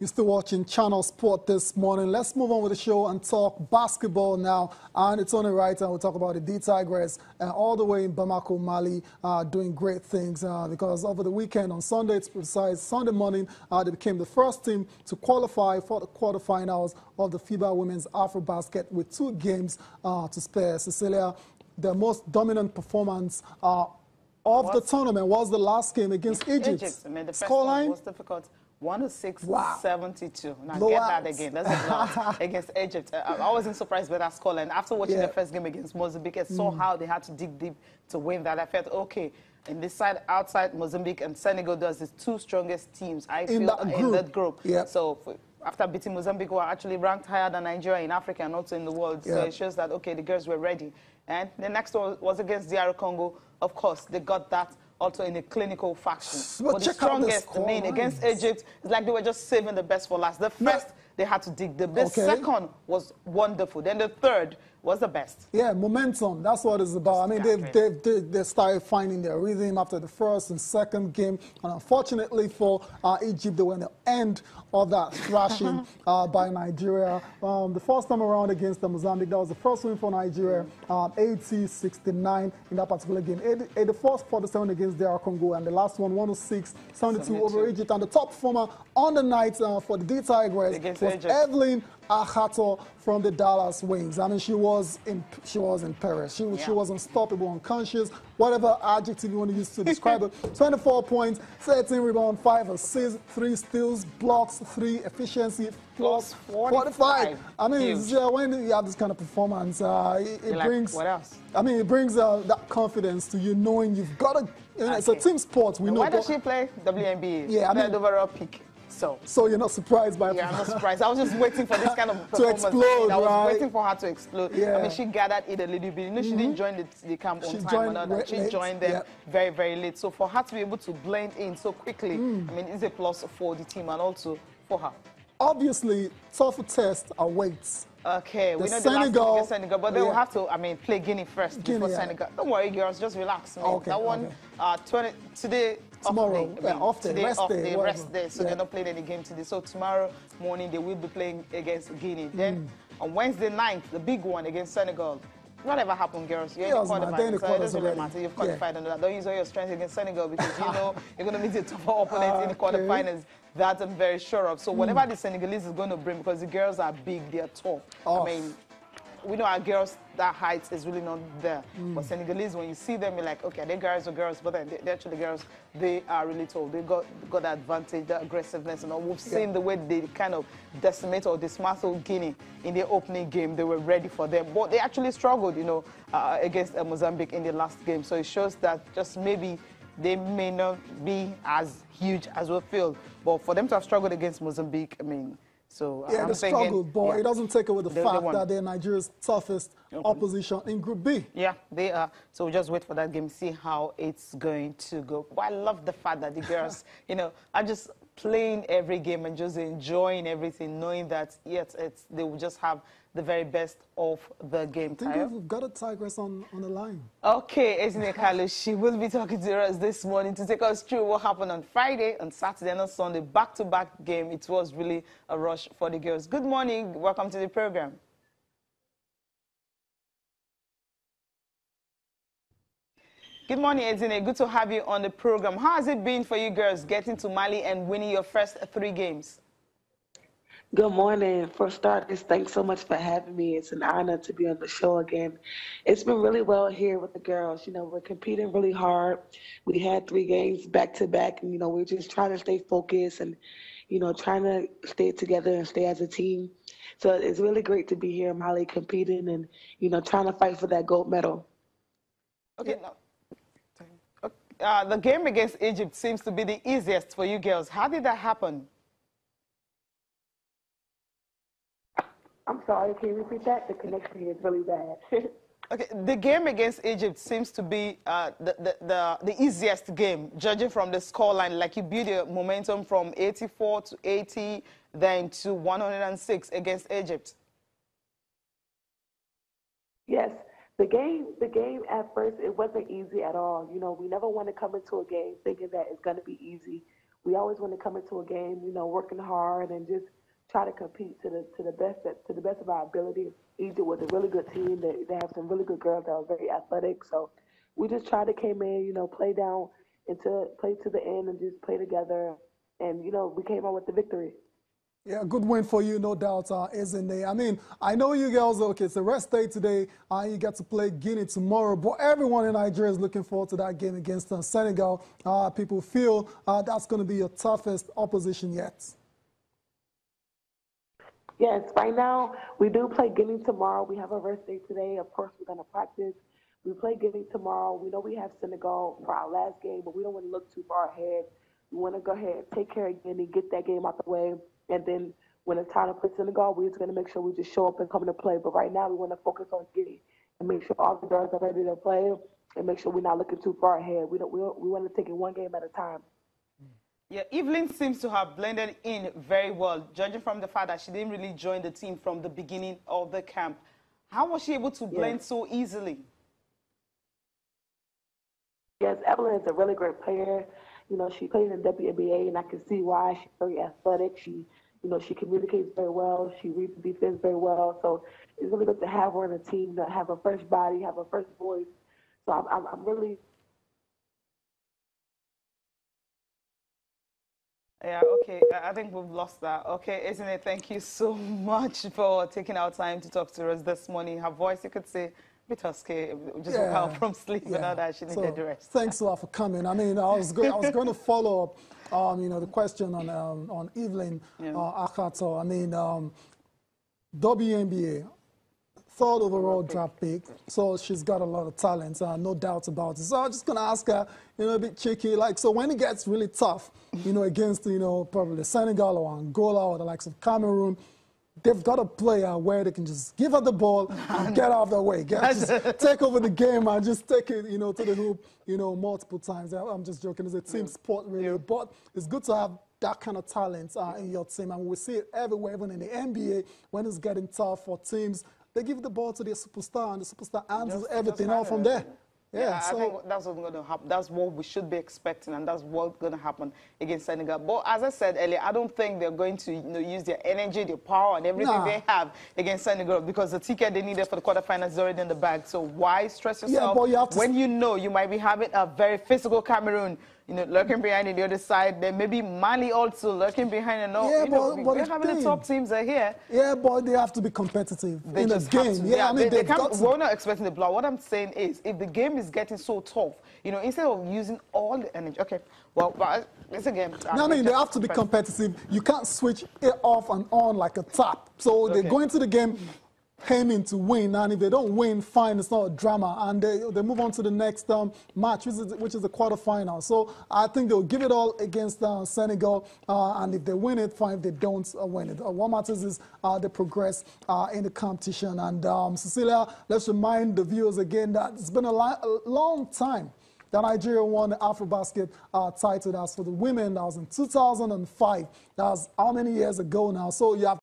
You're still watching Channel Sport this morning. Let's move on with the show and talk basketball now. And it's only right, and we'll talk about the D Tigers all the way in Bamako, Mali, doing great things because over the weekend, on Sunday, it's precise, Sunday morning, they became the first team to qualify for the quarterfinals of the FIBA Women's Afrobasket with 2 games to spare. Cecilia, the most dominant performance of the tournament was the last game against Egypt. I mean, the first one was difficult. 106-72. Now get that again. That's a against Egypt. I wasn't surprised by that score. And after watching the first game against Mozambique, I saw how they had to dig deep to win that. I felt, okay, in this side, outside Mozambique and Senegal, there's the 2 strongest teams, I feel, in that group. Yep. So after beating Mozambique, we were actually ranked higher than Nigeria in Africa and also in the world. Yep. So it shows that, okay, the girls were ready. And the next one was against DR Congo. Of course, they got that also in a clinical fashion. But the strongest, against Egypt, it's like they were just saving the best for last. The first, they had to dig deep. The second was wonderful. Then the third was the best. Yeah, momentum. That's what it's about. I mean, they started finding their rhythm after the first and second game. And unfortunately for Egypt, they were in the end of that thrashing by Nigeria. The first time around against the Mozambique, that was the first win for Nigeria, 80-69 in that particular game. 84-47 against DR Congo, and the last one, 106-72 over Egypt. And the top performer on the night for the D Tigers was Evelyn Ahato from the Dallas Wings. I mean, she was in Paris. She was unstoppable, unconscious, whatever adjective you want to use to describe it. 24 points, 13 rebounds, 5 assists, 3 steals, blocks, 3 efficiency, plus 45. I mean, when you have this kind of performance, it brings. What else? I mean, it brings that confidence to you, knowing you've got to. You know, it's a team sport. We know. Why does she play WNBA? Yeah, I mean, overall pick. So you're not surprised by I'm not surprised. I was just waiting for this kind of performance. To explode, I was waiting for her to explode. Yeah. I mean, she gathered it a little bit. You know, she didn't join the camp on time. She joined them very, very late. So for her to be able to blend in so quickly, I mean, it's a plus for the team and also for her. Obviously, tougher test awaits. Okay, we know the last game against Senegal, but they will have to, I mean, play Guinea first before Senegal. Don't worry, girls, just relax. That one, today, tomorrow, rest day, so they're not playing any game today. So tomorrow morning, they will be playing against Guinea. Then on Wednesday night, the big one against Senegal. Whatever happened, girls, you're in the quarterfinals, so it doesn't really matter. You've qualified under that. Don't use all your strength against Senegal because you know you're going to meet a tougher opponent in the quarterfinals. That I'm very sure of. So whatever the Senegalese is going to bring, because the girls are big, they're tall. I mean, we know our girls, that height is really not there. But Senegalese, when you see them, you're like, okay, they're guys or girls, but then they're actually girls. They are really tall. They got the advantage, the aggressiveness, and all. We've seen the way they kind of decimate or dismantle Guinea in the opening game. They were ready for them, but they actually struggled, you know, against Mozambique in the last game. So it shows that just maybe they may not be as huge as we feel, but for them to have struggled against Mozambique, I mean. So they struggled, but it doesn't take away the fact that they're Nigeria's toughest opposition in Group B. Yeah, they are. So we'll just wait for that game, see how it's going to go. But I love the fact that the girls, you know, are just playing every game and just enjoying everything, knowing that, yes, they will just have the very best of the game. I think we've got a Tigress on the line. Okay, Ezine Kalu, she will be talking to us this morning to take us through what happened on Friday, on Saturday, and on Sunday. Back-to-back game. It was really a rush for the girls. Good morning. Welcome to the program. Good morning, Ezine. Good to have you on the program. How has it been for you girls getting to Mali and winning your first 3 games? Good morning. For starters, thanks so much for having me. It's an honor to be on the show again. It's been really well here with the girls. You know, we're competing really hard. We had 3 games back to back, and, you know, we're just trying to stay focused and, you know, trying to stay together and stay as a team. So it's really great to be here in Mali competing and, you know, trying to fight for that gold medal. Okay, the game against Egypt seems to be the easiest for you girls. How did that happen? I'm sorry, can you repeat that? The connection here is really bad. Okay, the game against Egypt seems to be the easiest game, judging from the scoreline. Like you build your momentum from 84 to 80, then to 106 against Egypt. Yes, the game at first, it wasn't easy at all. You know, we never want to come into a game thinking that it's going to be easy. we always want to come into a game, working hard and just try to compete to the best of our ability. Egypt was a really good team. They have some really good girls that are very athletic. So we just tried to came in, play to the end and just play together. And we came out with the victory. Yeah, good win for you, no doubt, isn't it? I mean, I know you girls, okay, it's a rest day today. You get to play Guinea tomorrow, but everyone in Nigeria is looking forward to that game against Senegal. People feel that's going to be your toughest opposition yet. Yes, right now we do play Guinea tomorrow. We have a rest day today. Of course, we're going to practice. We play Guinea tomorrow. We know we have Senegal for our last game, but we don't want to look too far ahead. We want to go ahead and take care of Guinea, get that game out the way, and then when it's time to play Senegal, we're just going to make sure we just show up and come to play. But right now, we want to focus on Guinea and make sure all the girls are ready to play and make sure we're not looking too far ahead. We want to take it one game at a time. Yeah, Evelyn seems to have blended in very well, judging from the fact that she didn't really join the team from the beginning of the camp. How was she able to blend so easily? Yes, Evelyn is a really great player. She plays in WNBA, and I can see why. She's very athletic. She communicates very well. She reads the defense very well. So it's really good to have her on a team, to have a fresh body, have a fresh voice. So I'm really... Yeah, okay. I think we've lost that. Okay, isn't it? Thank you so much for taking our time to talk to us this morning. Her voice, you could say, a bit husky. Just woke out from sleep, but now that she needed the rest. Thanks a lot for coming. I mean, I was going to follow up, the question on Evelyn Akato. I mean, WNBA. Third overall draft pick, so she's got a lot of talent, no doubt about it. So I'm just going to ask her, a bit cheeky, so when it gets really tough, against, probably Senegal or Angola or the likes of Cameroon, they've got a player where they can just give her the ball and get out of the way. Just take over the game and just take it, to the hoop, multiple times. I'm just joking. It's a team sport, really. But it's good to have that kind of talent in your team. And we see it everywhere, even in the NBA, when it's getting tough for teams. They give the ball to their superstar, and the superstar handles everything out from there. Yeah, so I think that's what's going to happen. That's what we should be expecting, and that's what's going to happen against Senegal. But as I said earlier, I don't think they're going to use their energy, their power, and everything they have against Senegal, because the ticket they needed for the quarterfinals is already in the bag. So why stress yourself when you know you might be having a very physical Cameroon, lurking behind on the other side? Then maybe Mali also lurking behind and all. But we're having the top teams are here. Yeah, but they have to be competitive in a game. Yeah, I mean, we're not expecting the blow. What I'm saying is, if the game is getting so tough, instead of using all the energy, okay, well, it's a game. No, I mean, they have to be competitive. You can't switch it off and on like a tap. So they go into the game aiming to win, and if they don't win, fine, it's not a drama, and they move on to the next match, which is the quarterfinal. So I think they'll give it all against Senegal, and if they win it, fine. If they don't win it, what matters is they progress in the competition. And Cecilia, let's remind the viewers again that it's been a long time that Nigeria won the Afrobasket title. That's for the women. That was in 2005. That was how many years ago now? So you have